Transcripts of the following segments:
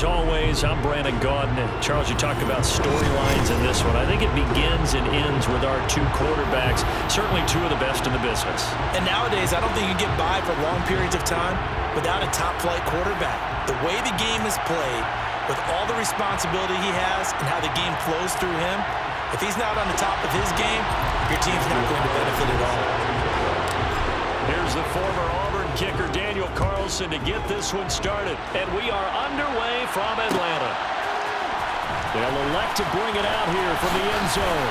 As always, I'm Brandon Gaudin. Charles, you talk about storylines in this one. I think it begins and ends with our two quarterbacks, certainly two of the best in the business. And nowadays, I don't think you get by for long periods of time without a top-flight quarterback. The way the game is played, with all the responsibility he has and how the game flows through him, if he's not on the top of his game, your team's not going to benefit at all. Here's the former Auburn kicker, Daniel Carlson, to get this one started. And we are underway from Atlanta. They'll elect to bring it out here from the end zone.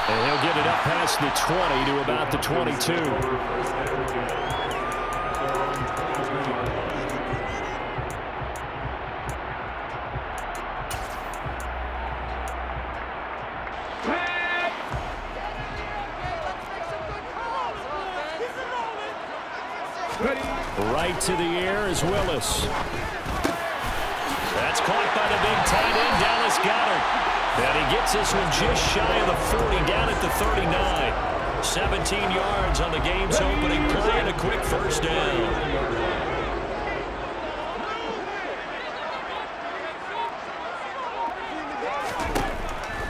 And he'll get it up past the 20 to about the 22. Right to the air is Willis. That's caught by the big tight end, Dallas Goedert. And he gets this one just shy of the 40, down at the 39. 17 yards on the game's opening play and a quick first down.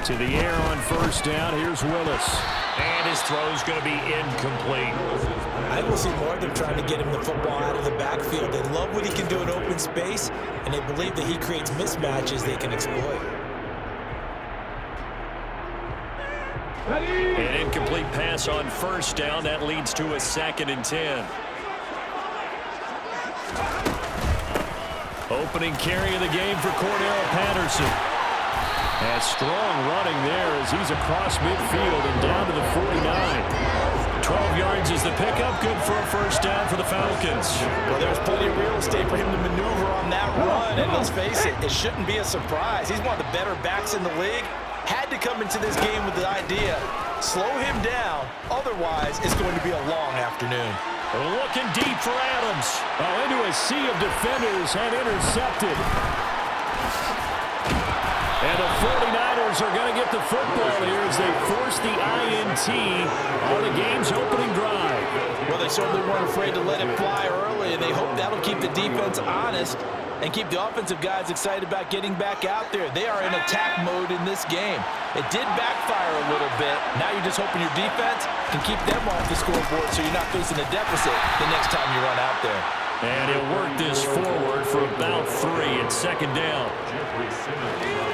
To the air on first down, here's Willis. And his throw's going to be incomplete. I will see more of them trying to get him the football out of the backfield. They love what he can do in open space, and they believe that he creates mismatches they can exploit. An incomplete pass on first down. That leads to a 2nd and 10. Opening carry of the game for Cordell Patterson. And strong running there as he's across midfield and down to the 49. 12 yards is the pickup. Good for a first down for the Falcons. Well, there's plenty of real estate for him to maneuver on that run. And let's face it, it shouldn't be a surprise. He's one of the better backs in the league. Had to come into this game with the idea, slow him down. Otherwise, it's going to be a long afternoon. Looking deep for Adams. Into a sea of defenders and intercepted. And the 49ers are going to get the football here as they force the INT on the game's opening drive. Well, they certainly weren't afraid to let it fly early, and they hope that'll keep the defense honest and keep the offensive guys excited about getting back out there. They are in attack mode in this game. It did backfire a little bit. Now you're just hoping your defense can keep them off the scoreboard so you're not facing a deficit the next time you run out there. And he'll work this forward for about 3 at 2nd down.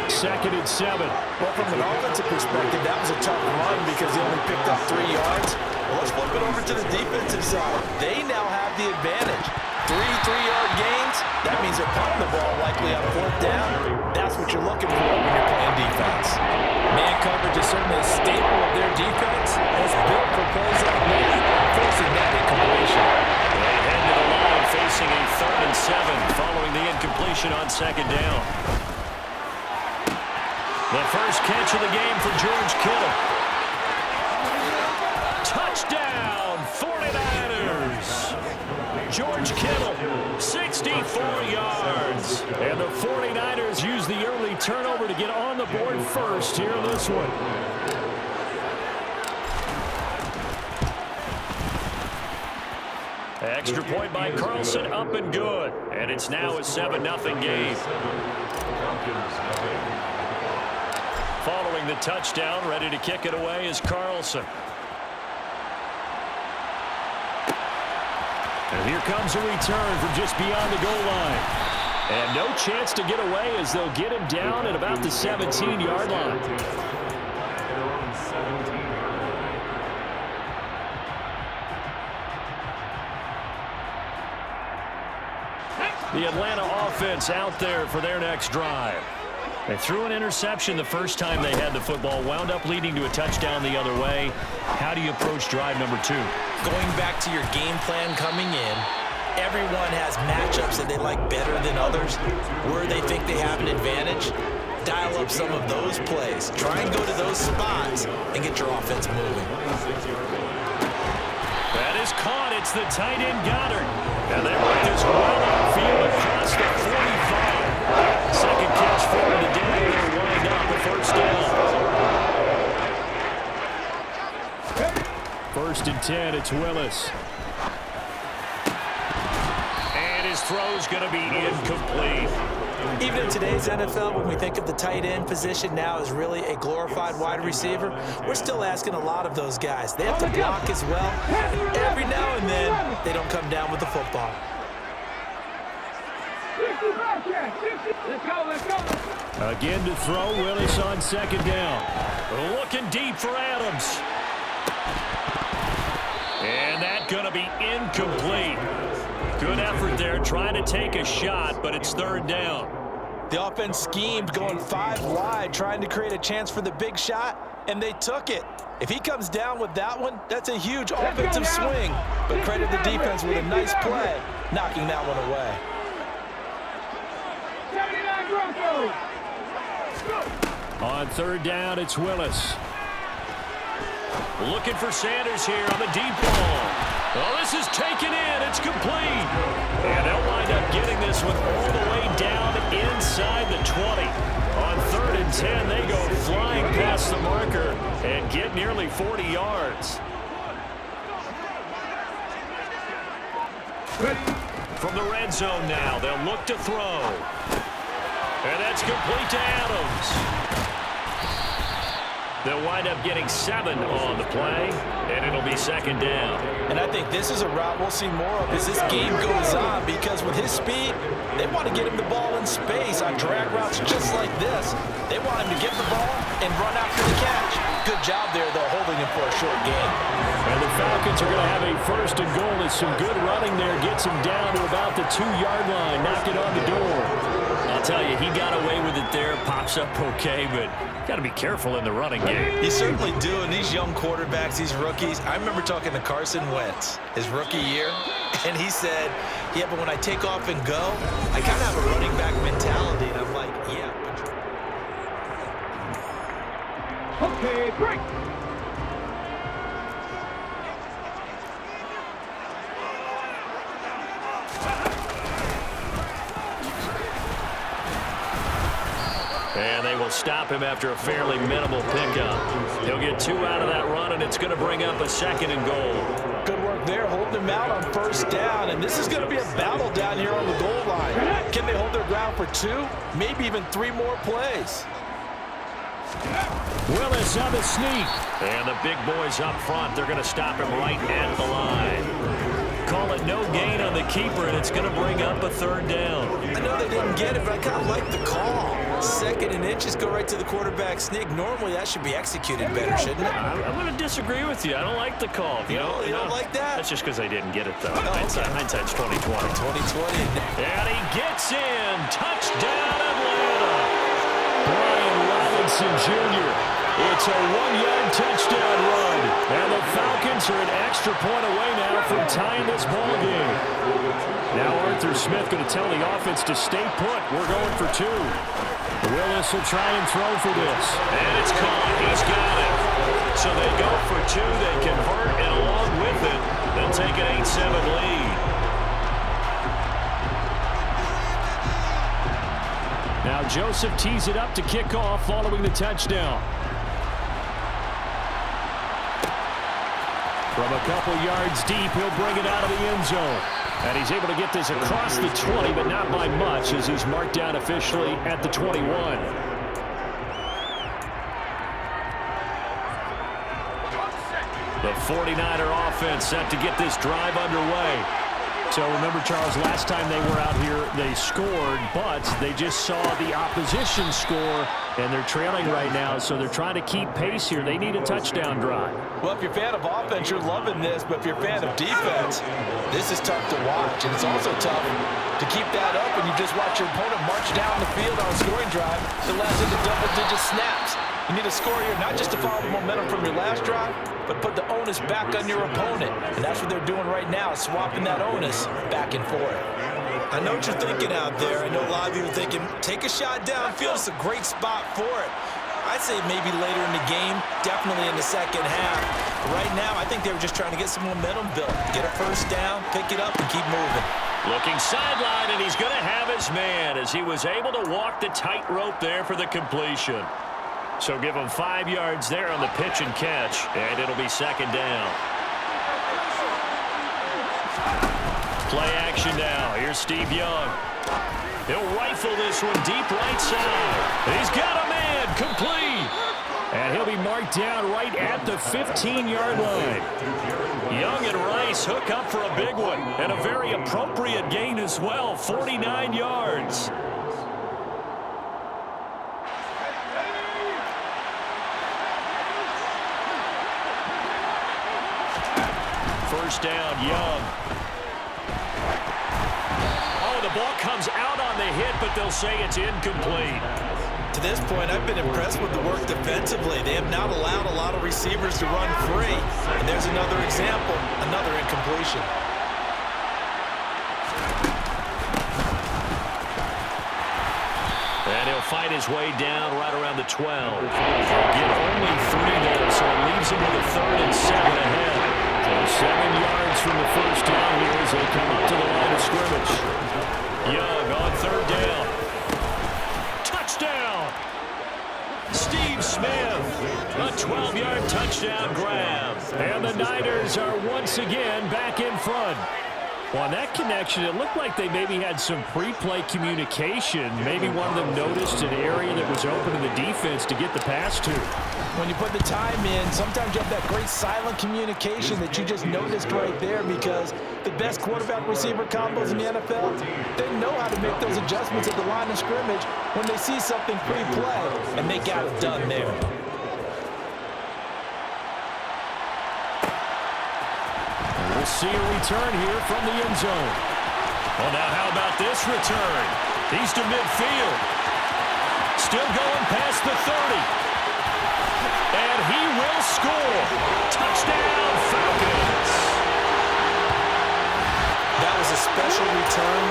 2nd and 7. Well, from an offensive perspective, that was a tough run because he only picked up 3 yards. Well, let's flip it over to the defensive side. They now have the advantage. 3 3-yard gains. That means they're punting the ball likely on 4th down. That's what you're looking for when you're playing defense. Man coverage is certainly a staple of their defense. It's built for plays like that, forcing that incompletion. They head to the line facing a 3rd and 7 following the incompletion on 2nd down. The first catch of the game for George Kittle. Touchdown, 49ers. George Kittle, 64 yards. And the 49ers use the early turnover to get on the board first here in this one. Extra point by Carlson, up and good. And it's now a 7-0 game. Following the touchdown, ready to kick it away is Carlson. And here comes a return from just beyond the goal line. And no chance to get away as they'll get him down at about the 17-yard line. The Atlanta offense out there for their next drive. They threw an interception the first time they had the football, wound up leading to a touchdown the other way. How do you approach drive number 2? Going back to your game plan coming in, everyone has matchups that they like better than others, where they think they have an advantage. Dial up some of those plays. Try and go to those spots and get your offense moving. That is caught. It's the tight end Goddard. And they work this well upfield across the 45. Second catch for him today. They'll wind up a first down. 1st and 10. It's Willis. And his throw's going to be incomplete. Even in today's NFL, when we think of the tight end position now as really a glorified wide receiver, we're still asking a lot of those guys. They have to block as well. Every now and then, they don't come down with the football. Again to throw, Willis on second down. Looking deep for Adams. And that's going to be incomplete. Good effort there, trying to take a shot, but it's third down. The offense schemed going 5 wide, trying to create a chance for the big shot, and they took it. If he comes down with that one, that's a huge offensive swing. But credit the defense with a nice play, knocking that one away. On third down, it's Willis. Looking for Sanders here on the deep ball. Oh, this is taken in. It's complete. And they'll wind up getting this one all the way down inside the 20. On third and 10, they go flying past the marker and get nearly 40 yards. From the red zone now, they'll look to throw. And that's complete to Adams. They'll wind up getting 7 on the play, and it'll be second down. And I think this is a route we'll see more of as this game goes on, because with his speed, they want to get him the ball in space on drag routes just like this. They want him to get the ball and run after the catch. Good job there, though, holding him for a short game. And the Falcons are going to have a first and goal as some good running there gets him down to about the 2-yard line, knocked it on the door. I'll tell you, he got away with it there, pops up okay, but got to be careful in the running game. You certainly do, and these young quarterbacks, these rookies, I remember talking to Carson Wentz his rookie year, and he said, yeah, but when I take off and go, I kind of have a running back mentality, and I'm like, yeah. Okay, break. And they will stop him after a fairly minimal pickup. He'll get 2 out of that run, and it's going to bring up a second and goal. Good work there, holding him out on first down, and this is going to be a battle down here on the goal line. Can they hold their ground for 2, maybe even 3 more plays? Willis on the sneak. And the big boys up front, they're going to stop him right at the line. Call it no gain on the keeper, and it's going to bring up a third down. I know they didn't get it, but I kind of like the call. 2nd and inches, go right to the quarterback sneak. Normally, that should be exexecuted better, shouldn't it? I'm going to disagree with you. I don't like the call. You don't like that? That's just because I didn't get it, though. Oh, okay. Hindsight's 20/20. 20/20. And he gets in. Touchdown, Atlanta. Brian Robinson Jr. It's a 1-yard touchdown run. And the Falcons are an extra point away now from tying this ball game. Now Arthur Smith going to tell the offense to stay put. We're going for 2. Willis will try and throw for this. And it's caught. He's got it. So they go for 2. They convert, and along with it, they'll take an 8-7 lead. Now Joseph tees it up to kick off following the touchdown. From a couple yards deep, he'll bring it out of the end zone. And he's able to get this across the 20, but not by much, as he's marked down officially at the 21. The 49er offense set to get this drive underway. So remember, Charles, last time they were out here, they scored, but they just saw the opposition score, and they're trailing right now, so they're trying to keep pace here. They need a touchdown drive. Well, if you're a fan of offense, you're loving this, but if you're a fan of defense, this is tough to watch, and it's also tough to keep that up when you just watch your opponent march down the field on a scoring drive that lasts into double-digit snaps. You need a score here, not just to follow the momentum from your last drive, but put the onus back on your opponent. And that's what they're doing right now, swapping that onus back and forth. I know what you're thinking out there. I know a lot of you are thinking, take a shot downfield. It's a great spot for it. I'd say maybe later in the game, definitely in the second half. Right now, I think they were just trying to get some momentum built. Get a first down, pick it up, and keep moving. Looking sideline, and he's going to have his man as he was able to walk the tightrope there for the completion. So give him 5 yards there on the pitch and catch, and it'll be second down. Play action now. Here's Steve Young. He'll rifle this one deep right side. He's got a man, complete. And he'll be marked down right at the 15-yard line. Young and Rice hook up for a big one. And a very appropriate gain as well, 49 yards. First down, Young. Oh, the ball comes out on the hit, but they'll say it's incomplete. To this point, I've been impressed with the work defensively. They have not allowed a lot of receivers to run free. And there's another example, another incompletion. And he'll fight his way down right around the 12. He'll get only 3 there, so it leaves him with a 3rd and 7 ahead. So 7 yards from the first down here as they come up to the line of scrimmage. Young on 3rd down. Touchdown! Steve Smith, a 12-yard touchdown grab. And the Niners are once again back in front. Well, on that connection, it looked like they maybe had some pre-play communication. Maybe one of them noticed an area that was open in the defense to get the pass to. When you put the time in, sometimes you have that great silent communication that you just noticed right there, because the best quarterback-receiver combos in the NFL, they know how to make those adjustments at the line of scrimmage when they see something pre-play, and they got it done there. We'll see a return here from the end zone. Well, now how about this return? He's to midfield. Still going past the 30. And he will score. Touchdown, Falcons. That was a special return,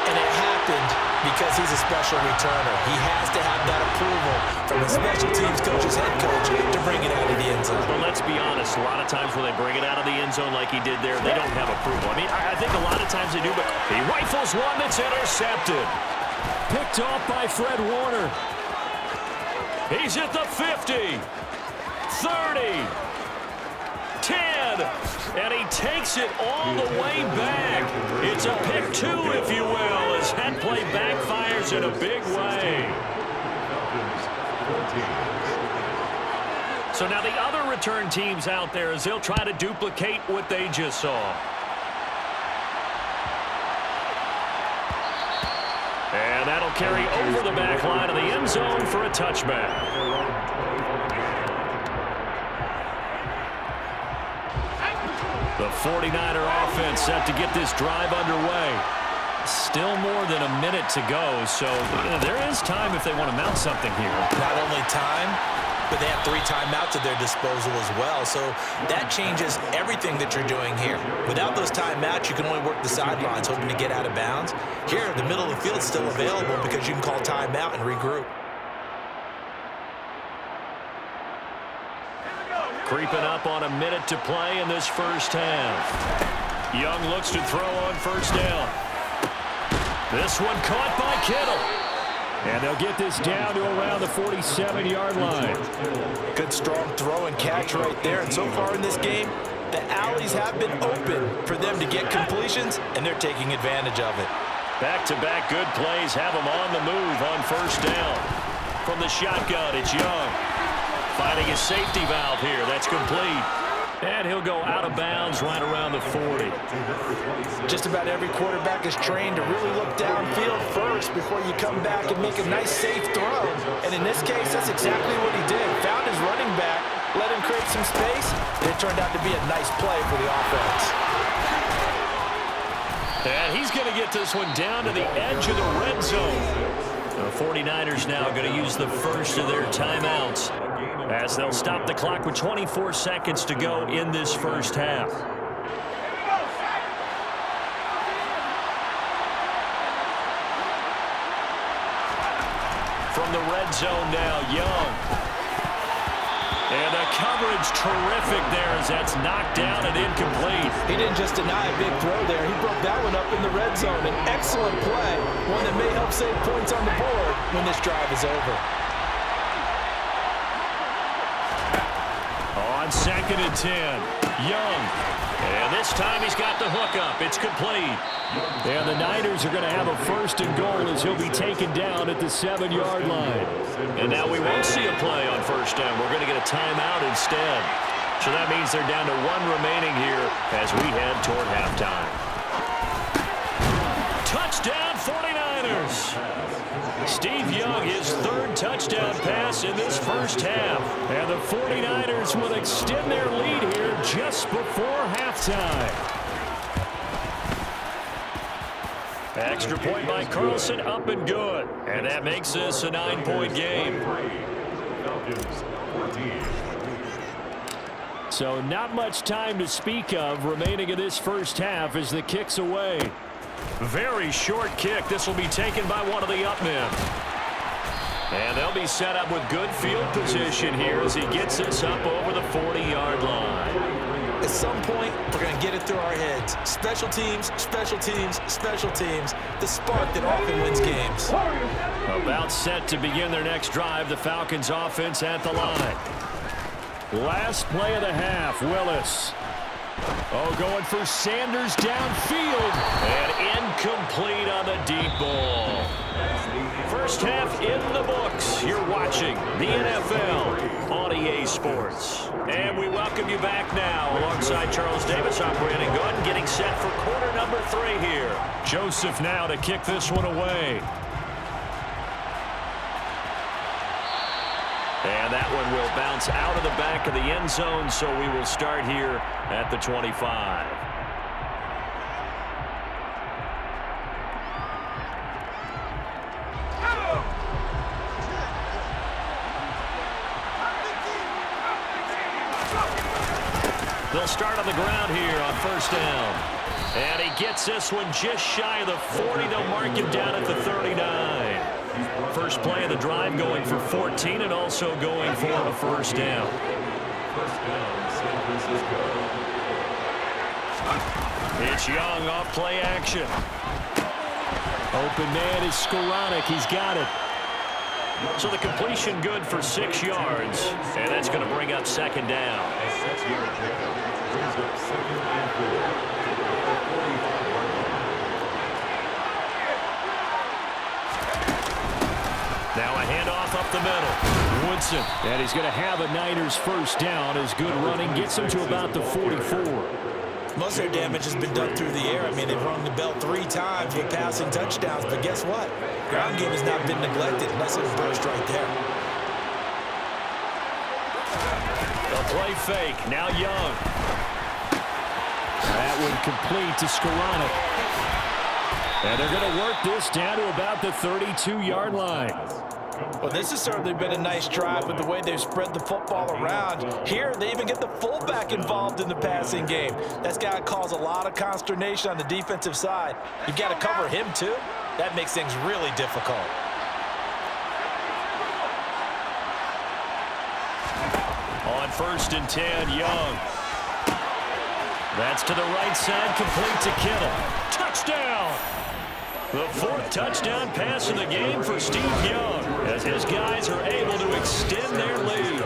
and it happened because he's a special returner. He has to have that approval from the special teams coach's head coach to bring it out of the end zone. But let's be honest, a lot of times when they bring it out of the end zone like he did there, they don't have approval. I mean, I think a lot of times they do, but he rifles one that's intercepted. Picked off by Fred Warner. He's at the 50. 30, 10, and he takes it all the way back. It's a pick 2, if you will, as that play backfires in a big way. So now the other return teams out there as they'll try to duplicate what they just saw. And that'll carry over the back line of the end zone for a touchback. The 49er offense set to get this drive underway. Still more than a minute to go, so there is time if they want to mount something here. Not only time, but they have 3 timeouts at their disposal as well, so that changes everything that you're doing here. Without those timeouts, you can only work the sidelines, hoping to get out of bounds. Here, the middle of the field is still available because you can call timeout and regroup. Creeping up on a minute to play in this first half. Young looks to throw on first down. This one caught by Kittle. And they'll get this down to around the 47-yard line. Good strong throw and catch right there. And so far in this game, the alleys have been open for them to get completions, and they're taking advantage of it. Back-to-back good plays have them on the move on first down. From the shotgun, it's Young. Finding his safety valve here. That's complete. And he'll go out of bounds right around the 40. Just about every quarterback is trained to really look downfield first before you come back and make a nice, safe throw. And in this case, that's exactly what he did. Found his running back, let him create some space, and it turned out to be a nice play for the offense. And he's going to get this one down to the edge of the red zone. The 49ers now going to use the first of their timeouts as they'll stop the clock with 24 seconds to go in this first half. From the red zone now, Young. And the coverage terrific there as that's knocked down and incomplete. He didn't just deny a big throw there. He broke that one up in the red zone. An excellent play, one that may help save points on the board when this drive is over. On 2nd and 10, Young. And this time he's got the hook up. It's complete. And the Niners are going to have a 1st and goal as he'll be taken down at the 7-yard line. And now we won't see a play on 1st down. We're going to get a timeout instead. So that means they're down to 1 remaining here as we head toward halftime. Touchdown 49ers. Steve Young, his 3rd touchdown pass in this first half. And the 49ers will extend their lead here just before halftime. Extra point by Carlson, up and good. And that makes this a 9-point game. So not much time to speak of remaining in this first half as the kick's away. Very short kick. This will be taken by one of the up men. And they'll be set up with good field position here as he gets this up over the 40-yard line. At some point, we're going to get it through our heads. Special teams, special teams, special teams. The spark that often wins games. About set to begin their next drive, the Falcons offense at the line. Last play of the half, Willis. Oh, going for Sanders downfield. And incomplete on the deep ball. First half in the books. You're watching the NFL on EA Sports. And we welcome you back now alongside Charles Davis. I'm Brandon Gordon getting set for quarter number 3 here. Joseph now to kick this one away. And that one will bounce out of the back of the end zone, so we will start here at the 25. They'll start on the ground here on 1st down. And he gets this one just shy of the 40. They'll mark him down at the 39. First play of the drive going for 14 and also going for a 1st down. It's Young off play action. Open man is Skoranek. He's got it. So the completion good for 6 yards. And that's going to bring up 2nd down. Now a handoff up the middle. Woodson. And he's going to have a Niners 1st down as good running gets him to about the 44. Most of their damage has been done through the air. I mean, they've rung the bell 3 times with passing touchdowns. But guess what? Ground game has not been neglected. That's a burst right there. A play fake. Now Young. That one complete to Skoranek. And they're going to work this down to about the 32-yard line. Well, this has certainly been a nice drive with the way they've spread the football around. Here, they even get the fullback involved in the passing game. That's got to cause a lot of consternation on the defensive side. You've got to cover him, too. That makes things really difficult. On 1st and 10, Young. That's to the right side, complete to Kittle. Touchdown! The 4th touchdown pass of the game for Steve Young as his guys are able to extend their lead.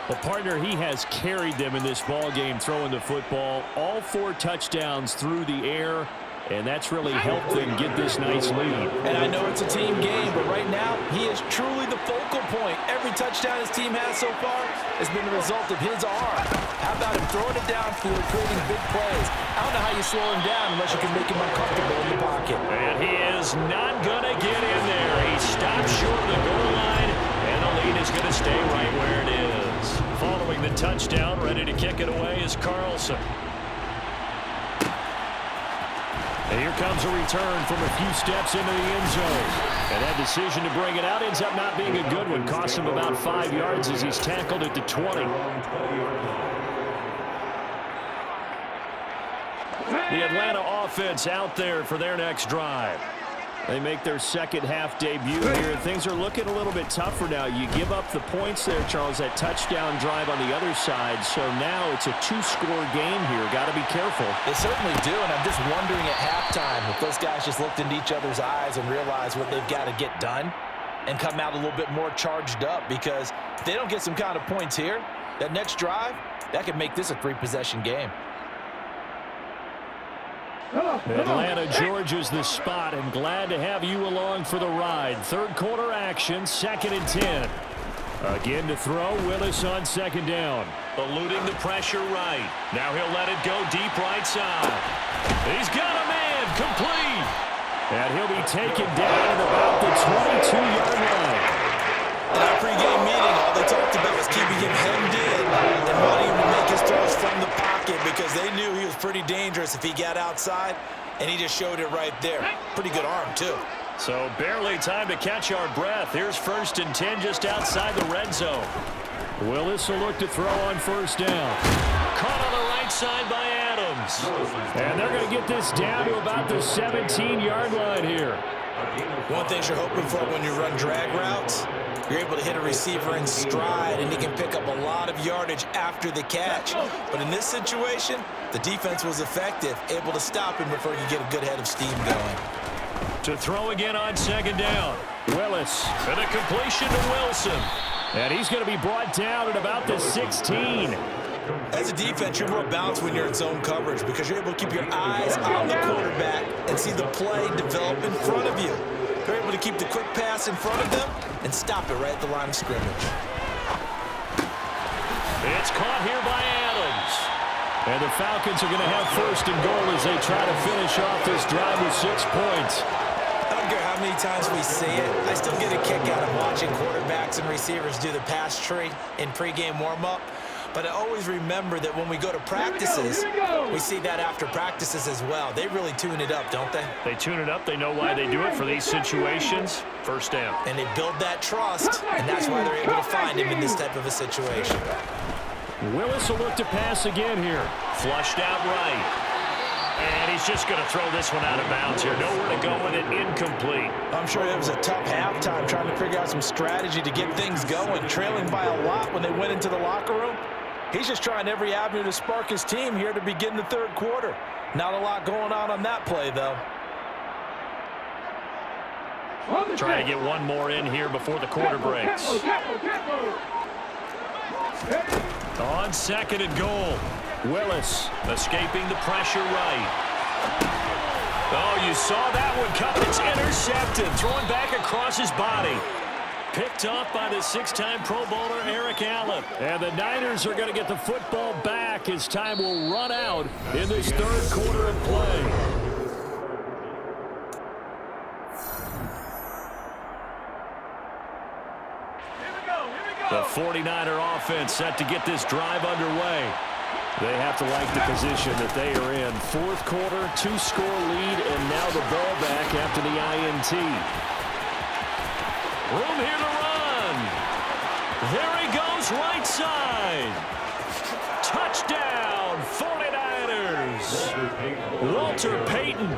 Well, partner, he has carried them in this ball game throwing the football. All 4 touchdowns through the air, and that's really helped them get this nice lead. And I know it's a team game, but right now he is truly the focal point. Every touchdown his team has so far has been the result of his arm. How about him throwing it downfield, creating big plays? I don't know how you slow him down unless you can make him uncomfortable in the pocket. And he is not going to get in there. He stops short of the goal line, and the lead is going to stay right where it is. Following the touchdown, ready to kick it away is Carlson. And here comes a return from a few steps into the end zone. And that decision to bring it out ends up not being a good one. Costs him about 5 yards as he's tackled at the 20. The Atlanta offense out there for their next drive. They make their second half debut here. Things are looking a little bit tougher now. You give up the points there, Charles, that touchdown drive on the other side. So now it's a 2-score game here. Got to be careful. They certainly do, and I'm just wondering at halftime if those guys just looked into each other's eyes and realized what they've got to get done and come out a little bit more charged up, because if they don't get some kind of points here, That next drive, that could make this a 3-possession game. Atlanta, Georgia's the spot, and glad to have you along for the ride. Third quarter action, 2nd and 10. Again to throw, Willis on 2nd down. Eluding the pressure right. Now he'll let it go deep right side. He's got a man, complete. And he'll be taken down at about the 22-yard line. In our pregame meeting, all they talked about was keeping him hemmed in and wanting him to make his throws from the pocket because they knew he was pretty dangerous if he got outside, and he just showed it right there. Pretty good arm, too. So barely time to catch our breath. Here's 1st and 10 just outside the red zone. Willis will look to throw on 1st down. Caught on the right side by Adams. And they're going to get this down to about the 17-yard line here. One thing you're hoping for when you run drag routes, you're able to hit a receiver in stride, and he can pick up a lot of yardage after the catch. But in this situation, the defense was effective, able to stop him before he could get a good head of steam going. To throw again on 2nd down. Willis. And a completion to Wilson. And he's going to be brought down at about the 16. As a defense, you're more balanced when you're in zone coverage because you're able to keep your eyes on the quarterback and see the play develop in front of you. They're able to keep the quick pass in front of them and stop it right at the line of scrimmage. It's caught here by Adams. And the Falcons are going to have 1st and goal as they try to finish off this drive with 6 points. I don't care how many times we see it. I still get a kick out of watching quarterbacks and receivers do the pass tree in pregame warm-up. But I always remember that when we go to practices, we see that after practices as well. They really tune it up, don't they? They tune it up. They know why they do it for these situations. 1st down. And they build that trust, and that's why they're able to find him in this type of a situation. Willis will look to pass again here. Flushed out right. And he's just going to throw this one out of bounds here. Nowhere to go with it. Incomplete. I'm sure it was a tough halftime trying to figure out some strategy to get things going. Trailing by a lot when they went into the locker room. He's just trying every avenue to spark his team here to begin the 3rd quarter. Not a lot going on that play, though. Trying to get one more in here before the quarter breaks. On 2nd and goal. Willis escaping the pressure right. Oh, you saw that one come. It's intercepted. Throwing back across his body. Picked off by the 6-time Pro Bowler Eric Allen. And the Niners are going to get the football back as time will run out in this 3rd quarter of play. The 49er offense set to get this drive underway. They have to like the position that they are in. 4th quarter, 2-score lead, and now the ball back after the INT. Room here to run. There he goes, right side. Touchdown, 49ers. Walter Payton.